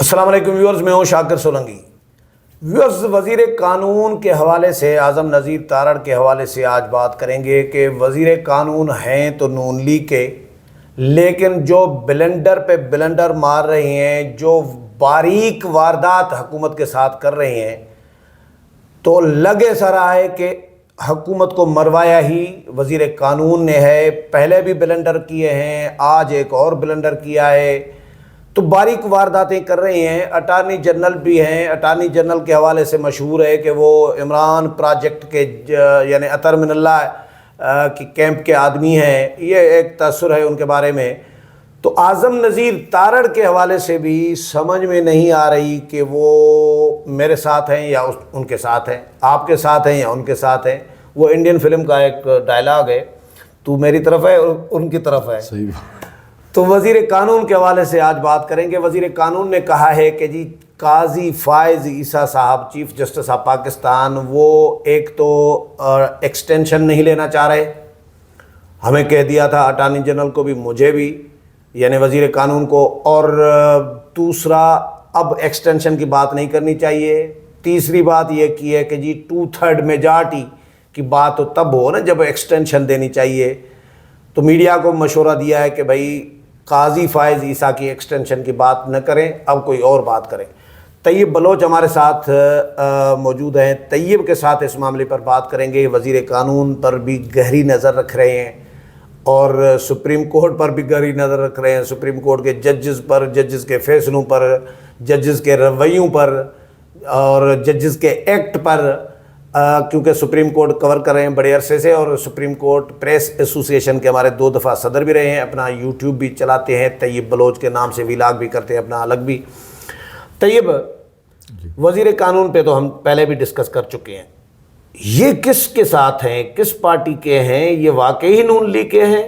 السلام علیکم ویورز، میں ہوں شاکر سولنگی۔ ویورز، وزیر قانون کے حوالے سے، اعظم نذیر تارڑ کے حوالے سے آج بات کریں گے کہ وزیر قانون ہیں تو نون لیگ کے، لیکن جو بلنڈر پہ بلنڈر مار رہے ہیں، جو باریک واردات حکومت کے ساتھ کر رہے ہیں، تو لگے سر آئے کہ حکومت کو مروایا ہی وزیر قانون نے ہے۔ پہلے بھی بلنڈر کیے ہیں، آج ایک اور بلنڈر کیا ہے، تو باریک وارداتیں کر رہے ہیں۔ اٹارنی جنرل بھی ہیں، اٹارنی جنرل کے حوالے سے مشہور ہے کہ وہ عمران پروجیکٹ کے یعنی اطہر من اللہ کی کیمپ کے آدمی ہیں، یہ ایک تاثر ہے ان کے بارے میں۔ تو اعظم نذیر تارڑ کے حوالے سے بھی سمجھ میں نہیں آ رہی کہ وہ میرے ساتھ ہیں یا ان کے ساتھ ہیں، آپ کے ساتھ ہیں یا ان کے ساتھ ہیں۔ وہ انڈین فلم کا ایک ڈائلاگ ہے، تو میری طرف ہے اور ان کی طرف ہے۔ صحیح۔ تو وزیر قانون کے حوالے سے آج بات کریں گے۔ وزیر قانون نے کہا ہے کہ جی قاضی فائز عیسیٰ صاحب، چیف جسٹس آف پاکستان، وہ ایک تو ایکسٹینشن نہیں لینا چاہ رہے، ہمیں کہہ دیا تھا اٹارنی جنرل کو بھی، مجھے بھی، یعنی وزیر قانون کو، اور دوسرا اب ایکسٹینشن کی بات نہیں کرنی چاہیے۔ تیسری بات یہ کی ہے کہ جی 2/3 میجارٹی کی بات تو تب ہو نا جب ایکسٹینشن دینی چاہیے۔ تو میڈیا کو مشورہ دیا ہے کہ بھائی قاضی فائز عیسیٰ کی ایکسٹینشن کی بات نہ کریں، اب کوئی اور بات کریں۔ طیب بلوچ ہمارے ساتھ موجود ہیں، طیب کے ساتھ اس معاملے پر بات کریں گے۔ وزیر قانون پر بھی گہری نظر رکھ رہے ہیں اور سپریم کورٹ پر بھی گہری نظر رکھ رہے ہیں، سپریم کورٹ کے ججز پر، ججز کے فیصلوں پر، ججز کے رویوں پر اور ججز کے ایکٹ پر، کیونکہ سپریم کورٹ کور کر رہے ہیں بڑے عرصے سے، اور سپریم کورٹ پریس ایسوسی ایشن کے ہمارے 2 دفعہ صدر بھی رہے ہیں، اپنا یوٹیوب بھی چلاتے ہیں، طیب بلوچ کے نام سے ویلاگ بھی کرتے ہیں اپنا الگ بھی۔ طیب، وزیر قانون پہ تو ہم پہلے بھی ڈسکس کر چکے ہیں، یہ کس کے ساتھ ہیں، کس پارٹی کے ہیں؟ یہ واقعی نون لیگ کے ہیں؟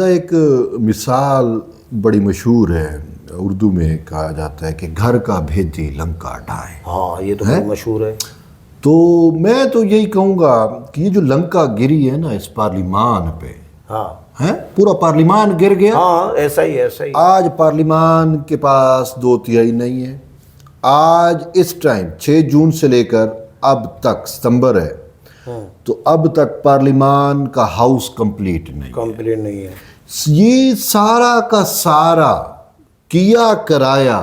ایک مثال بڑی مشہور ہے، اردو میں کہا جاتا ہے کہ گھر کا بھیدی لنکا ڈھائے۔ ہاں، یہ تو بہت مشہور ہے۔ تو میں تو یہی کہوں گا کہ یہ جو لنکا گری ہے نا اس پارلیمان پہ، ہاں، پورا پارلیمان گر گیا۔ ہاں، ایسا ہی ایسا ہی۔ آج پارلیمان کے پاس 2/3 نہیں ہے۔ آج اس ٹائم 6 جون سے لے کر اب تک ستمبر ہے، تو اب تک پارلیمان کا ہاؤس کمپلیٹ نہیں ہے۔ یہ سارا کا سارا کیا کرایا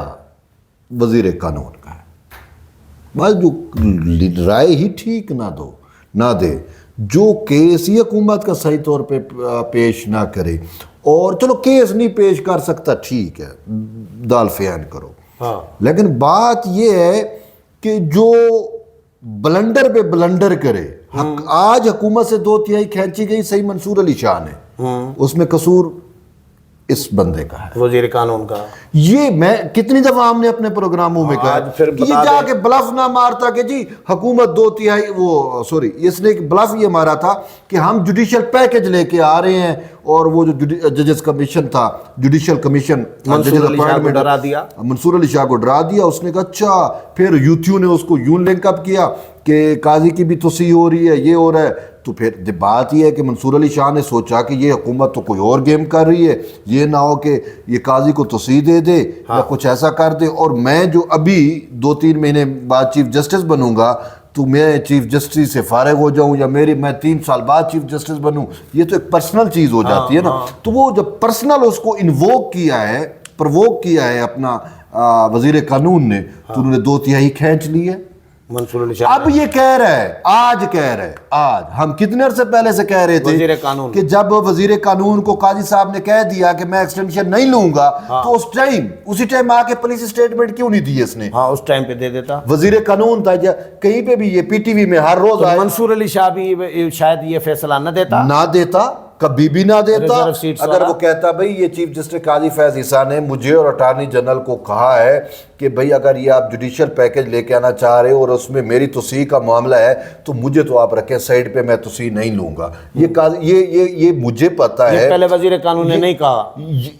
وزیر قانون کا ہے۔ بس جو رائے ہی ٹھیک نہ دے، جو کیس ہی حکومت کا صحیح طور پہ پیش نہ کرے، اور چلو کیس نہیں پیش کر سکتا، ٹھیک ہے، دال فین کرو، لیکن بات یہ ہے کہ جو بلنڈر پہ بلنڈر کرے، آج حکومت سے 2/3 کھینچی گئی، صحیح منصور علی شاہ نے، اس میں قصور اس بندے کا ہے، وزیر قانون کا۔ یہ میں کتنی دفعہ ہم نے اپنے پروگراموں میں کہا کہ یہ جا کے بلف نہ مارتا کہ جی حکومت 2/3 اس نے بلف یہ مارا تھا کہ ہم جوڈیشل پیکج لے کے آ رہے ہیں، اور وہ جو ججز کمیشن تھا، جوڈیشل کمیشن، منصور علی شاہ کو ڈرا دیا۔ اس نے کہا اچھا، پھر یوتھیو نے اس کو یوں لنک اپ کیا کہ قاضی کی بھی توسیع ہو رہی ہے، یہ ہو رہا ہے۔ تو پھر بات یہ ہے کہ منصور علی شاہ نے سوچا کہ یہ حکومت تو کوئی اور گیم کر رہی ہے، یہ نہ ہو کہ یہ قاضی کو توسیع دے دے یا کچھ ایسا کر دے، اور میں جو ابھی 2-3 مہینے بعد چیف جسٹس بنوں گا تو میں چیف جسٹس سے فارغ ہو جاؤں، یا میں 3 سال بعد چیف جسٹس بنوں، یہ تو ایک پرسنل چیز ہو جاتی ہے نا۔ تو وہ جب پرسنل اس کو انووک کیا ہے، پرووک کیا ہے اپنا وزیر قانون نے، تو انہوں نے 2/3 کھینچ لی ہے۔ منصور علی شاہ اب یہ کہہ رہا ہے، آج ہم کتنے عرصے پہلے سے کہہ رہے تھے کہ جب وزیر قانون کو قاضی صاحب نے کہہ دیا کہ میں ایکسٹینشن نہیں لوں گا، تو اسی ٹائم آ کے پولیس اسٹیٹمنٹ کیوں نہیں دی اس نے؟ ہاں، اس ٹائم پہ دے دیتا، وزیر قانون تھا۔ کہیں پہ بھی یہ پی ٹی وی میں ہر روز منصور علی شاہ بھی شاید یہ فیصلہ نہ دیتا، کبھی بھی نہ دیتا۔ اگر وہ کہتا بھئی یہ چیف جسٹس قاضی فیض عیسیٰ نے مجھے اور اٹارنی جنرل کو کہا ہے کہ بھئی اگر یہ آپ جوڈیشل پیکج لے کے آنا چاہ رہے ہو اور اس میں میری توسیع کا معاملہ ہے تو مجھے تو آپ رکھیں سائڈ پہ، میں توسیع نہیں لوں گا، یہ مجھے پتا ہے، پہلے وزیر قانون نے نہیں کہا،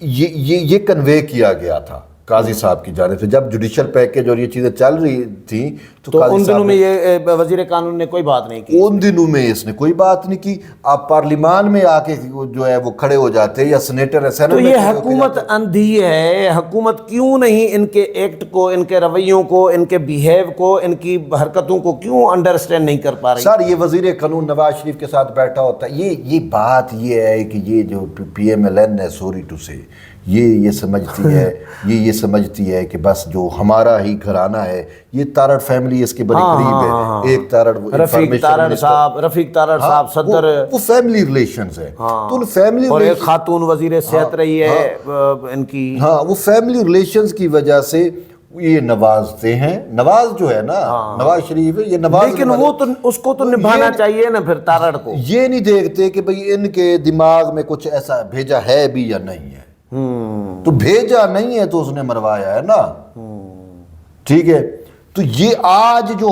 یہ کنوے کیا گیا تھا قاضی صاحب کی جانب سے جب جوڈیشل پیکیج اور یہ چیزیں چل رہی تھیں تو ان دنوں میں یہ وزیر قانون نے کوئی بات نہیں کی؟ ان دنوں میں اس نے کوئی بات نہیں کی. آپ پارلیمان میں آ کے جو ہے وہ کھڑے ہو جاتے یا سینیٹر ہے سینٹ تو میں. یہ حکومت اندھی ہے. حکومت کیوں نہیں ان کے ایکٹ کو، ان کے رویوں کو، ان کے بیہیو کو، ان کی حرکتوں کو کیوں انڈرسٹینڈ نہیں کر پا رہی؟ سر یہ وزیر قانون نواز شریف کے ساتھ بیٹھا ہوتا ہے. یہ بات یہ ہے کہ یہ جو پی ایم ایل این ہے، سوری ٹو سے، یہ سمجھتی ہے کہ بس جو ہمارا ہی گھرانہ ہے، یہ تارڑ فیملی اس کے بڑی قریب ہے. ایک تارڑ رفیق تارڑ صاحب صدر، وہ فیملی ریلیشنز ہے. تو فیملی اور ایک خاتون وزیر صحت رہی ہے ان کی. ہاں، وہ فیملی ریلیشنز کی وجہ سے یہ نوازتے ہیں. نواز جو ہے نا، نواز شریف ہے، یہ نواز، لیکن وہ تو اس کو تو نبھانا چاہیے نا پھر تارڑ کو. یہ نہیں دیکھتے کہ بھئی ان کے دماغ میں کچھ ایسا بھیجا ہے بھی یا نہیں ہے. تو بھیجا نہیں ہے تو اس نے مروایا ہے نا. ٹھیک ہے. تو یہ آج جو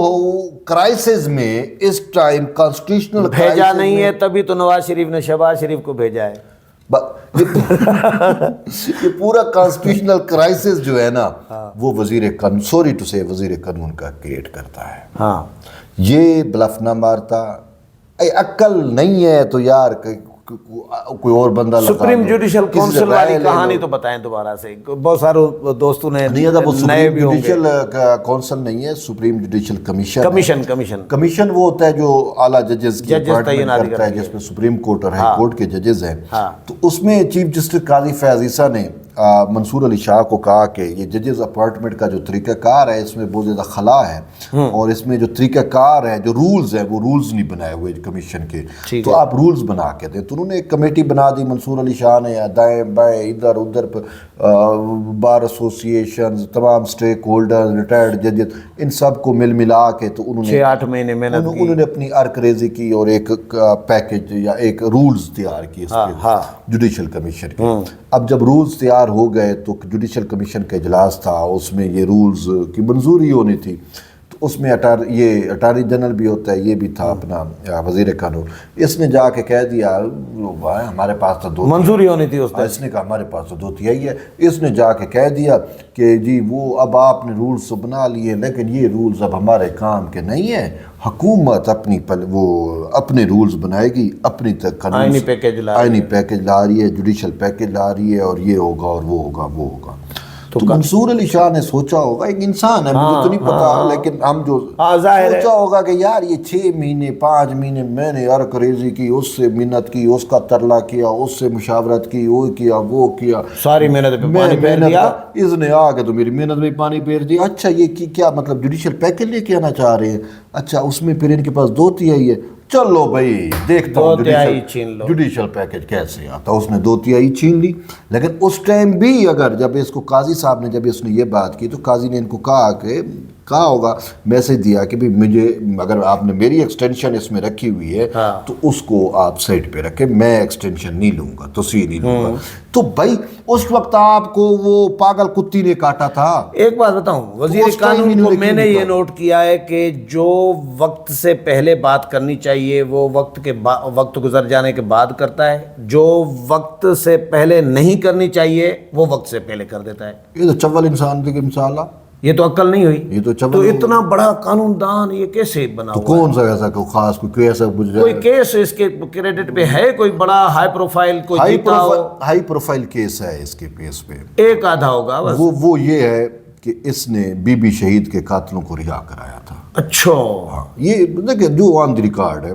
کرائسس میں اس ٹائم کانسٹیٹیوشنل بھیجا نہیں ہے، تبھی تو نواز شریف نے شہباز شریف کو بھیجا ہے. یہ پورا کانسٹیٹیوشنل کرائسس جو ہے نا وہ وزیر قانون کا کریٹ کرتا ہے. ہاں، یہ بلف نہ مارتا. عقل نہیں ہے تو یار کوئی اور بندہ لگا. سپریم جوڈیشل کونسل والی کہانی تو بتائیں دوبارہ سے. بہت سارے دوستوں نے نئے بھی ہوں گے. جوڈیشل کونسل نہیں ہے، سپریم جوڈیشل کمیشن وہ ہوتا ہے جو اعلیٰ ججز کی اپائنٹمنٹ کرتا ہے، جس میں سپریم کورٹ اور ہائی کورٹ کے ججز ہیں. تو اس میں چیف جسٹس قاضی فیاض عیسیٰ نے منصور علی شاہ کو کہا کہ یہ ججز اپائنٹمنٹ کا جو طریقہ کار ہے اس میں بہت زیادہ خلا ہے، اور اس میں جو طریقہ کار ہے، جو رولز ہیں، وہ رولز نہیں بنائے ہوئے کمیشن کے. تو آپ رولز بنا کے دیں. تو انہوں نے ایک کمیٹی بنا دی منصور علی شاہ نے، دائیں بائیں ادھر ادھر بار ایسوسیشنز، تمام سٹیک ہولڈرز، ریٹائرڈ ججز، ان سب کو ملا کے تو انہوں نے 6-8 مہینے محنت کی. انہوں نے اپنی ارکریزی کی اور ایک پیکج یا ایک رولز تیار کیے جوڈیشل کمیشن کے. اب جب رولز تیار ہو گئے تو جوڈیشل کمیشن کا اجلاس تھا، اس میں یہ رولز کی منظوری ہونی تھی. تو اس میں یہ اٹارنی جنرل بھی ہوتا ہے، یہ بھی تھا اپنا وزیر قانون. اس نے جا کے کہہ دیا ہمارے پاس تو منظوری ہونی تھی. اس نے کہا ہمارے پاس تو 2/3 ہے. اس نے جا کے کہہ دیا کہ جی وہ اب آپ نے رولز تو بنا لیے، لیکن یہ رولز اب ہمارے کام کے نہیں ہیں. حکومت اپنے رولز بنائے گی، اپنی آئینی پیکج لا رہی ہے، جوڈیشل پیکج لا رہی ہے، اور یہ ہوگا اور وہ ہوگا. تو منصور علی شاہ نے سوچا ہوگا، ایک انسان ہے، مجھے تو نہیں پتا، لیکن ہم جو سوچا ہوگا کہ یار یہ 6 مہینے 5 مہینے میں نے ارکریزی کی، اس سے منت کی، اس کا ترلا کیا، اس سے مشاورت کی، وہ کیا ساری محنت پہ پانی پھیر دیا. اس نے آ کے تو میری محنت میں پانی پھیر دیا. اچھا یہ کیا مطلب جوڈیشل پیکج لے کے آنا چاہ رہے ہیں؟ اچھا اس میں پھر ان کے پاس 2/3 ہے. چلو بھائی دیکھتا ہوں جوڈیشل پیکج کیسے آتا. اس نے 2/3 چھین لی. لیکن اس ٹائم بھی اگر جب اس کو قاضی صاحب نے جب اس نے یہ بات کی تو قاضی نے ان کو کہا ہوگا، میسج دیا کہ بھی مجھے اگر آپ نے میری ایکسٹینشن اس میں رکھی ہوئی ہے تو اس کو آپ سائٹ پہ رکھیں، میں ایکسٹینشن نہیں لوں گا، توسیع نہیں لوں گا. تو بھائی اس وقت آپ کو وہ پاگل کتی نے کاٹا تھا. ایک بات بتاؤں، وزیر قانون کو میں نے یہ نوٹ کیا ہے کہ جو وقت سے پہلے بات کرنی چاہیے وہ وقت گزر جانے کے بعد کرتا ہے، جو وقت سے پہلے نہیں کرنی چاہیے وہ وقت سے پہلے کر دیتا ہے. یہ تو چول انسان کی مثال ہے. یہ تو عقل نہیں ہوئی. یہ تو اتنا بڑا قانون دان یہ کیسے بنا ہوا؟ کون سا ایسا خاص کوئی کیس اس کے کریڈٹ پہ ہے؟ کوئی بڑا ہائی پروفائل کوئی جیتا ہو؟ ہائی پروفائل کیس ہے اس کے پیس پہ ایک آدھا ہوگا بس. وہ یہ ہے کہ اس نے بی بی شہید کے قاتلوں کو رہا کرایا تھا. اچھا ہاں، یہ دیکھیں جو آن دی ریکارڈ ہے.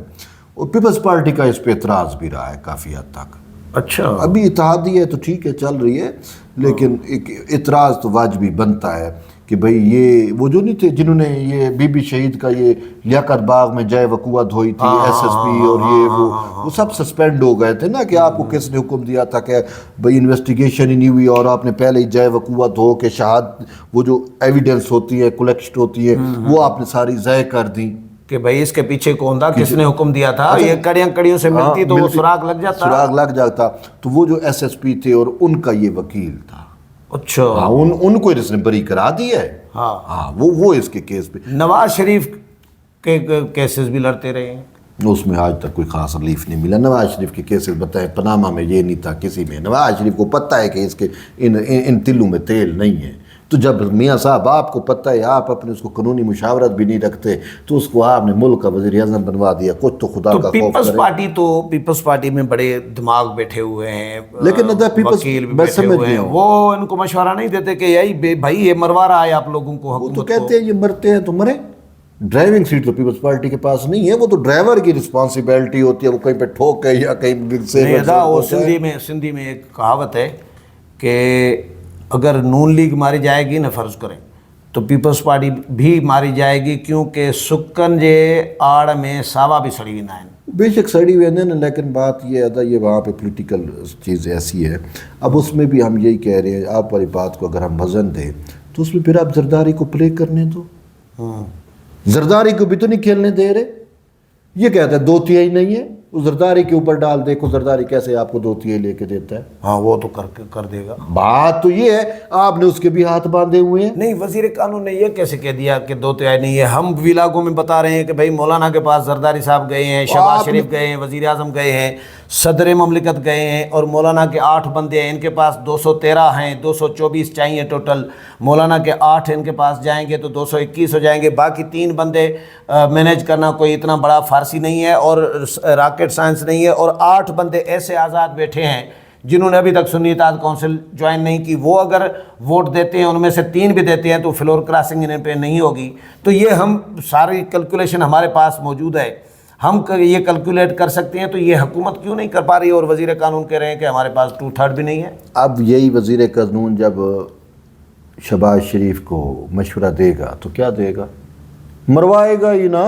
اور پیپلز پارٹی کا اس پہ اعتراض بھی رہا ہے کافی حد تک. اچھا ابھی اتحادی ہے تو ٹھیک ہے چل رہی ہے، لیکن ایک اعتراض تو واجبی بنتا ہے کہ بھئی یہ وہ جو نہیں تھے جنہوں نے یہ بی بی شہید کا یہ لیاقت باغ میں جائے وقوع دھوئی تھی، ایس ایس پی اور یہ وہ سب سسپینڈ ہو گئے تھے نا، کہ آپ کو کس نے حکم دیا تھا کہ بھئی انویسٹیگیشن ہی نہیں ہوئی اور آپ نے پہلے ہی جائے وقوع دھو کے شہادت وہ جو ایویڈنس ہوتی ہے کلیکشن ہوتی ہے وہ آپ نے ساری ضائع کر دی کہ بھئی اس کے پیچھے کون تھا، کس نے حکم دیا تھا. یہ کڑیوں سے ملتی تو وہ سراغ لگ جاتا. تو وہ جو ایس ایس پی تھے اور ان کا یہ وکیل تھا. اچھا ان کو اس نے بری کرا دی ہے. ہاں وہ اس کے کیس پہ نواز شریف کے کیسز بھی لڑتے رہے ہیں. اس میں آج تک کوئی خاص ریلیف نہیں ملا. نواز شریف کے کیسز بتائیں، پناما میں یہ نہیں تھا کسی میں. نواز شریف کو پتہ ہے کہ اس کے ان تلوں میں تیل نہیں ہے. تو جب میاں صاحب آپ کو پتہ ہے آپ اپنے اس کو قانونی مشاورت بھی نہیں رکھتے تو اس کو آپ نے ملک کا وزیر اعظم بنوا دیا، کچھ تو خدا کا خوف کرے۔ پیپلز پارٹی میں بڑے دماغ بیٹھے ہوئے ہیں، لیکن وکیل بھی بیٹھے ہوئے ہیں، وہ ان کو مشورہ نہیں دیتے کہ یہی بھائی یہ مروا رہا ہے آپ لوگوں کو، وہ تو کہتے ہیں یہ مرتے ہیں تو مرے۔ ڈرائیونگ سیٹ تو پیپلز پارٹی کے پاس نہیں ہے، وہ تو ڈرائیور کی رسپانسبلٹی ہوتی ہے، وہ کہیں پہ ٹھوک ہے یا کہیں سے۔ سندھی میں ایک کہاوت ہے کہ اگر نون لیگ ماری جائے گی نہ فرض کریں تو پیپلز پارٹی بھی ماری جائے گی، کیونکہ سکن جے آڑ میں ساوا بھی سڑی ویندا آہن۔ بے شک سڑی ویندے نا، لیکن بات یہ ہے یہ وہاں پہ پولیٹیکل چیز ایسی ہے۔ اب اس میں بھی ہم یہی کہہ رہے ہیں، آپ والی بات کو اگر ہم وزن دیں تو اس میں پھر آپ زرداری کو پلے کرنے دو، زرداری کو بھی تو نہیں کھیلنے دے رہے۔ یہ کہتا ہے 2/3 نہیں ہے، اس زرداری کے اوپر ڈال، دیکھو زرداری کیسے آپ کو 2/3 لے کے دیتا ہے۔ ہاں وہ تو کر دے گا۔ بات تو یہ ہے آپ نے اس کے بھی ہاتھ باندھے ہوئے ہیں۔ نہیں، وزیر قانون نے یہ کیسے کہہ دیا کہ 2/3 نہیں ہے؟ ہم ولاگوں میں بتا رہے ہیں کہ بھائی مولانا کے پاس زرداری صاحب گئے ہیں، شہباز شریف گئے ہیں، وزیر اعظم گئے ہیں، صدر مملکت گئے ہیں، اور مولانا کے 8 بندے ہیں، ان کے پاس 213 ہیں، 224 چاہیے ٹوٹل۔ مولانا کے 8 ان کے پاس جائیں گے تو 221 ہو جائیں گے۔ باقی 3 بندے مینیج کرنا کوئی اتنا بڑا فارسی نہیں ہے اور راکٹ سائنس نہیں ہے، اور 8 بندے ایسے آزاد بیٹھے ہیں جنہوں نے ابھی تک سنی اطاعت کونسل جوائن نہیں کی، وہ اگر ووٹ دیتے ہیں ان میں سے 3 بھی دیتے ہیں تو فلور کراسنگ ان پہ نہیں ہوگی۔ تو یہ ہم ساری کیلکولیشن ہمارے پاس موجود ہے، ہم یہ کیلکولیٹ کر سکتے ہیں، تو یہ حکومت کیوں نہیں کر پا رہی؟ اور وزیر قانون کہہ رہے ہیں کہ ہمارے پاس 2/3 بھی نہیں ہے۔ اب یہی وزیر قانون جب شہباز شریف کو مشورہ دے گا تو کیا دے گا؟ مروائے گا ہی نا۔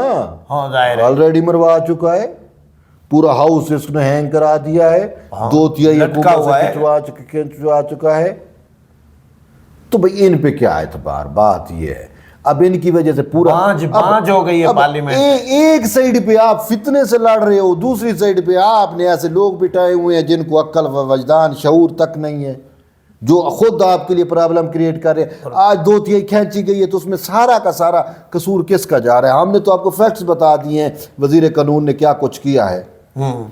ہاں ظاہر ہے، آلریڈی مروا چکا ہے، پورا ہاؤس اس نے ہینگ کرا دیا ہے، 2/3 کھنچوا چکا ہے۔ تو بھئی ان پہ کیا اعتبار؟ بات یہ ہے اب ان کی وجہ سے پورا بانج ہو گئی ہے پارلیمنٹ۔ ایک سائیڈ پہ آپ فتنے سے لڑ رہے ہو، دوسری سائیڈ پہ آپ نے ایسے لوگ بٹھائے ہوئے ہیں جن کو عقل و وجدان شعور تک نہیں ہے، جو خود آپ کے لیے پرابلم کریٹ کر رہے ہیں۔ آج 2/3 کھینچی گئی ہے تو اس میں سارا کا سارا قصور کس کا جا رہا ہے؟ ہم نے تو آپ کو فیکٹس بتا دیے ہیں وزیر قانون نے کیا کچھ کیا ہے۔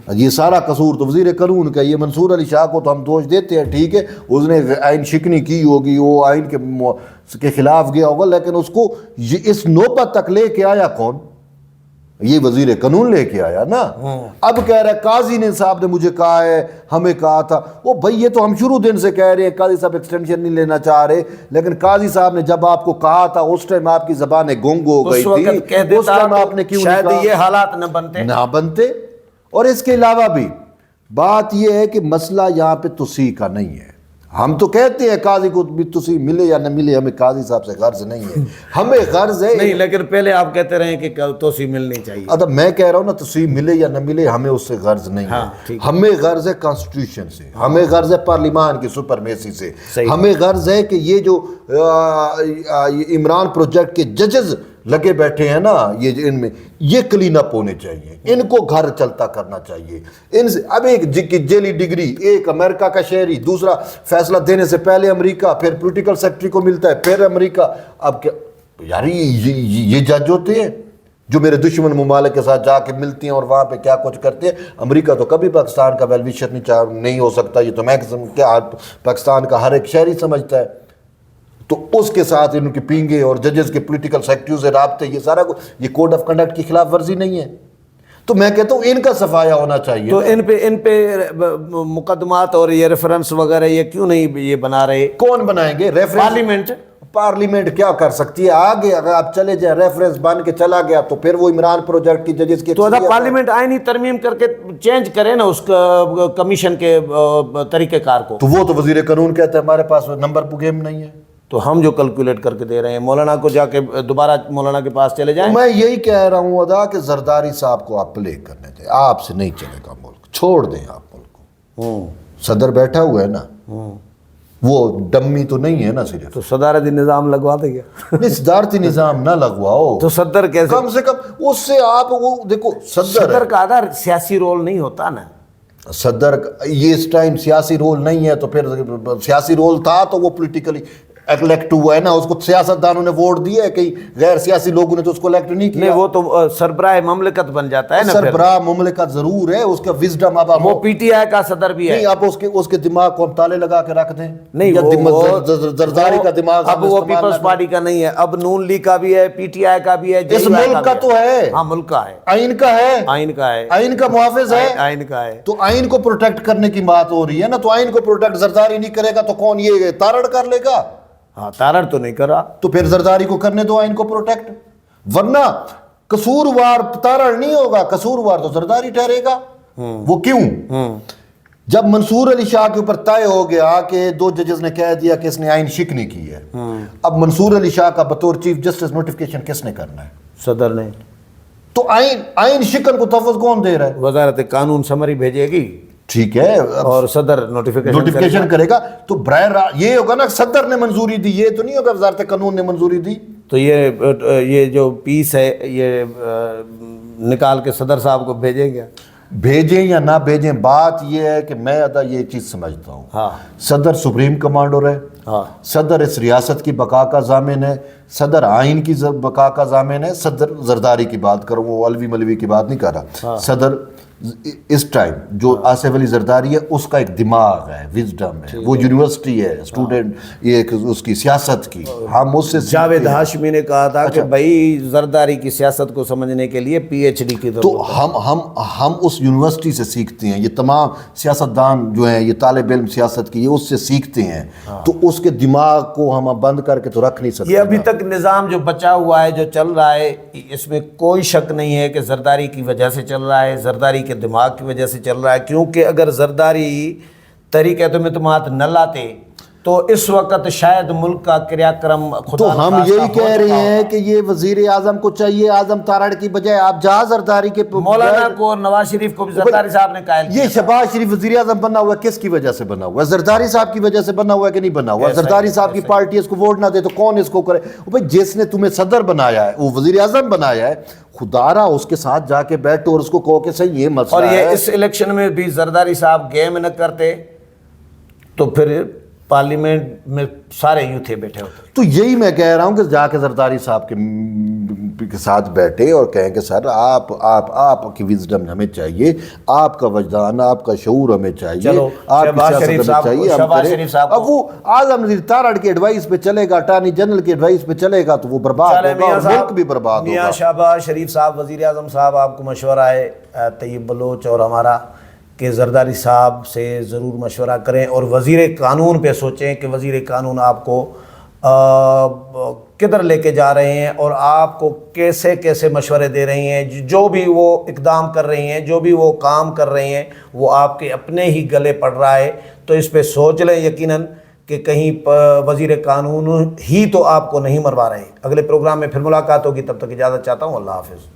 یہ سارا قصور تو وزیر قانون کا۔ یہ منصور علی شاہ کو تو ہم دوش دیتے ہیں، ٹھیک ہے اس نے آئین شکنی کی ہوگی، وہ آئین کے خلاف گیا ہوگا، لیکن اس کو اس نوبت تک لے کے آیا کون؟ یہ وزیر قانون لے کے آیا نا۔ اب کہہ رہا ہے قاضی نے صاحب نے مجھے کہا ہے، ہمیں کہا تھا۔ وہ بھائی یہ تو ہم شروع دن سے کہہ رہے ہیں قاضی صاحب ایکسٹینشن نہیں لینا چاہ رہے، لیکن قاضی صاحب نے جب آپ کو کہا تھا اس ٹائم آپ کی زبانیں گنگ ہو گئی تھی، اس ٹائم آپ نے کیوں نہیں کہا؟ شاید یہ حالات نہ بنتے۔ اور اس کے علاوہ بھی بات یہ ہے کہ مسئلہ یہاں پہ توسیع کا نہیں ہے۔ ہم تو کہتے ہیں قاضی کو بھی توسیع ملے یا نہ ملے، ہمیں قاضی صاحب سے غرض نہیں ہے، ہمیں غرض ہے نہیں، لیکن پہلے آپ کہتے رہے کہ توسیع ملنی چاہیے۔ ادب میں کہہ رہا ہوں نا، توسیع ملے یا نہ ملے ہمیں اس سے غرض نہیں ہے، ہمیں غرض ہے کانسٹیٹیوشن سے، ہمیں غرض ہے پارلیمان کی سپرمیسی سے، ہمیں غرض ہے کہ یہ جو عمران پروجیکٹ کے ججز لگے بیٹھے ہیں نا، یہ ان میں یہ کلین اپ ہونے چاہیے، ان کو گھر چلتا کرنا چاہیے۔ ان سے اب ایک جیلی ڈگری، ایک امریکہ کا شہری، دوسرا فیصلہ دینے سے پہلے امریکہ، پھر پولیٹیکل سیکرٹری کو ملتا ہے، پھر امریکہ۔ اب کیا یار یہ جج ہوتے ہیں جو میرے دشمن ممالک کے ساتھ جا کے ملتے ہیں اور وہاں پہ کیا کچھ کرتے ہیں؟ امریکہ تو کبھی پاکستان کا ویل وشر نہیں ہو سکتا، یہ تو میں کیا پاکستان کا ہر ایک شہری سمجھتا ہے۔ تو اس کے ساتھ ان کے پینگے اور ججز کے پولیٹیکل سیکرٹریوں سے رابطے، یہ سارا یہ کوڈ آف کنڈکٹ کی خلاف ورزی نہیں ہے؟ تو میں کہتا ہوں ان کا صفایا ہونا چاہیے۔ تو ان پہ مقدمات اور یہ ریفرنس وغیرہ یہ کیوں نہیں یہ بنا رہے؟ کون بنائیں گے؟ پارلیمنٹ کیا کر سکتی ہے آگے؟ اگر آپ چلے جائیں ریفرنس بن کے چلا گیا تو پھر وہ عمران پروجیکٹ کی ججز کے، تو پارلیمنٹ آئینی ترمیم کر کے چینج کرے نا اس کمیشن کے طریقہ کار کو۔ تو وہ تو وزیر قانون کہتا ہے ہمارے پاس نمبر گیم نہیں ہے۔ تو ہم جو کیلکولیٹ کر کے دے رہے ہیں، مولانا کو جا کے دوبارہ مولانا کے پاس چلے جائیں۔ میں یہی کہہ رہا ہوں ادا کہ زرداری صاحب کو آپ پلے کرنے دیں، آپ سے نہیں چلے گا ملک، چھوڑ دیں آپ ملک کو۔ صدر بیٹھا ہوا ہے نا، وہ ڈمی تو نہیں ہے نا صرف، تو صدارتی نظام لگوا دیں گے؟ صدارتی نظام نہ لگواؤ، تو صدر کیسے؟ کم سے کم اس سے آپ وہ دیکھو، صدر کا آدھا سیاسی رول نہیں ہوتا نا۔ صدر یہ اس ٹائم سیاسی رول نہیں ہے، تو پھر سیاسی رول تھا تو وہ پولیٹیکلی الیکٹ ہوا ہے نا, اس کو سیاستدانوں نے ووٹ دیا ہے, کئی غیر سیاسی لوگوں نے تو اس کو الیکٹ نہیں کیا. نہیں وہ تو سربراہ مملکت بن جاتا ہے نا. سربراہ مملکت ضرور ہے, اس کا وزڈم اب وہ پی ٹی آئی کا صدر بھی ہے. نہیں, اب اس کے دماغ کو ہم تالے لگا کے رکھ دیں. نہیں زرداری کا دماغ اب وہ پیپلز پارٹی کا نہیں ہے, اب نون لیگ کا بھی ہے, پی ٹی آئی کا بھی ہے, اس ملک کا تو ہے. ہاں ملک کا ہے, آئین کا ہے, آئین کا ہے, آئین کا محافظ ہے, آئین کا ہے. تو آئین کو پروٹیکٹ کرنے کی بات ہو رہی ہے نا. تو آئین کو پروٹیکٹ زرداری نہیں کرے گا تو کون یہ تارڑ کر لے گا؟ ہاں تارڑ تو نہیں کرا, تو پھر زرداری کو کرنے دو آئین کو پروٹیکٹ. ورنہ قصوروار تارڑ نہیں ہوگا, قصوروار تو زرداری ٹھہرے گا. وہ کیوں؟ جب منصور علی شاہ کے اوپر طے ہو گیا کہ 2 ججز نے کہہ دیا کہ اس نے آئین شکنی کی ہے, اب منصور علی شاہ کا بطور چیف جسٹس نوٹیفیکیشن کس نے کرنا ہے؟ صدر نے. تو آئین شکن کو تحفظ کون دے رہا ہے؟ وزارت قانون سمری بھیجے گی, ٹھیک ہے, اور صدر نوٹیفیکیشن کرے گا. تو براہ یہ ہوگا نا صدر نے منظوری دی, یہ تو نہیں ہوگا وزارت قانون نے منظوری دی. تو یہ جو پیس ہے یہ نکال کے صدر صاحب کو بھیجیں گے. بھیجیں یا نہ بھیجیں, بات یہ ہے کہ میں یہ چیز سمجھتا ہوں. ہاں, صدر سپریم کمانڈر ہے, ہاں, صدر اس ریاست کی بقا کا ضامن ہے, صدر آئین کی بقا کا ضامن ہے. صدر زرداری کی بات کروں, وہ علوی ملوی کی بات نہیں کر رہا. صدر اس ٹائم جو آصف علی زرداری ہے اس کا ایک دماغ ہے, وزڈم ہے, وہ یونیورسٹی ہے, اسٹوڈنٹ, یہ اس کی سیاست کی ہم اس سے. جاوید ہاشمی نے کہا تھا کہ بھائی زرداری کی سیاست کو سمجھنے کے لیے پی ایچ ڈی کی ضرورت ہے. تو ہم اس یونیورسٹی سے سیکھتے ہیں. یہ تمام سیاستدان جو ہیں, یہ طالب علم سیاست کی, یہ اس سے سیکھتے ہیں. تو اس کے دماغ کو ہم بند کر کے تو رکھ نہیں سکتے. یہ ابھی تک نظام جو بچا ہوا ہے, جو چل رہا ہے, اس میں کوئی شک نہیں ہے کہ زرداری کی وجہ سے چل رہا ہے, زرداری کے دماغ کی وجہ سے چل رہا ہے. کیونکہ اگر زرداری طریقہ تم اعتماد نہ لاتے تو اس وقت شاید ملک کا کریا کرم خدا. تو ہم یہی کہہ رہے ہیں کہ یہ وزیر اعظم کو چاہیے اعظم تارڑ کی بجائے آپ جہاں زرداری کے مولانا کو, نواز شریف کو بھی زرداری صاحب نے قائل کیا. یہ شہباز شریف وزیر اعظم بنا ہوا کس کی وجہ سے بنا ہوا ہے؟ زرداری صاحب کی وجہ سے بنا ہوا ہے کہ نہیں بنا ہوا؟ زرداری صاحب کی پارٹی اس کو ووٹ نہ دے تو کون اس کو کرے؟ بھائی جس نے تمہیں صدر بنایا ہے, وہ وزیر اعظم بنایا ہے, خدا رہا اس کے ساتھ جا کے بیٹھو اور اس کو کہو کہ صحیح یہ مسئلہ ہے. اور یہ اس الیکشن میں بھی زرداری صاحب گیم نہ کرتے تو پھر پارلیمنٹ میں سارے یوں تھے بیٹھے ہوتے. تو یہی میں کہہ رہا ہوں کہ جا کے زرداری صاحب کے ساتھ بیٹھے اور کہیں کہ سر آپ کی وزڈم ہمیں چاہیے, آپ کا وجدان, آپ کا شعور ہمیں چاہیے, آپ کی سیاست ہمیں چاہیے, ہم کریں. اب وہ اعظم نذیر تارڑ کی ایڈوائس پہ چلے گا, اٹارنی جنرل کی ایڈوائس پہ چلے گا تو وہ برباد ہوگا اور ملک بھی برباد ہوگا. میاں شہباز شریف صاحب وزیر اعظم صاحب, آپ کو مشورہ ہے طیب بلوچ اور ہمارا کہ زرداری صاحب سے ضرور مشورہ کریں اور وزیر قانون پہ سوچیں کہ وزیر قانون آپ کو کدھر لے کے جا رہے ہیں اور آپ کو کیسے کیسے مشورے دے رہی ہیں. جو بھی وہ اقدام کر رہی ہیں, جو بھی وہ کام کر رہے ہیں, وہ آپ کے اپنے ہی گلے پڑ رہا ہے. تو اس پہ سوچ لیں یقیناً کہ کہیں وزیر قانون ہی تو آپ کو نہیں مروا رہے. اگلے پروگرام میں پھر ملاقات ہوگی, تب تک اجازت چاہتا ہوں. اللہ حافظ.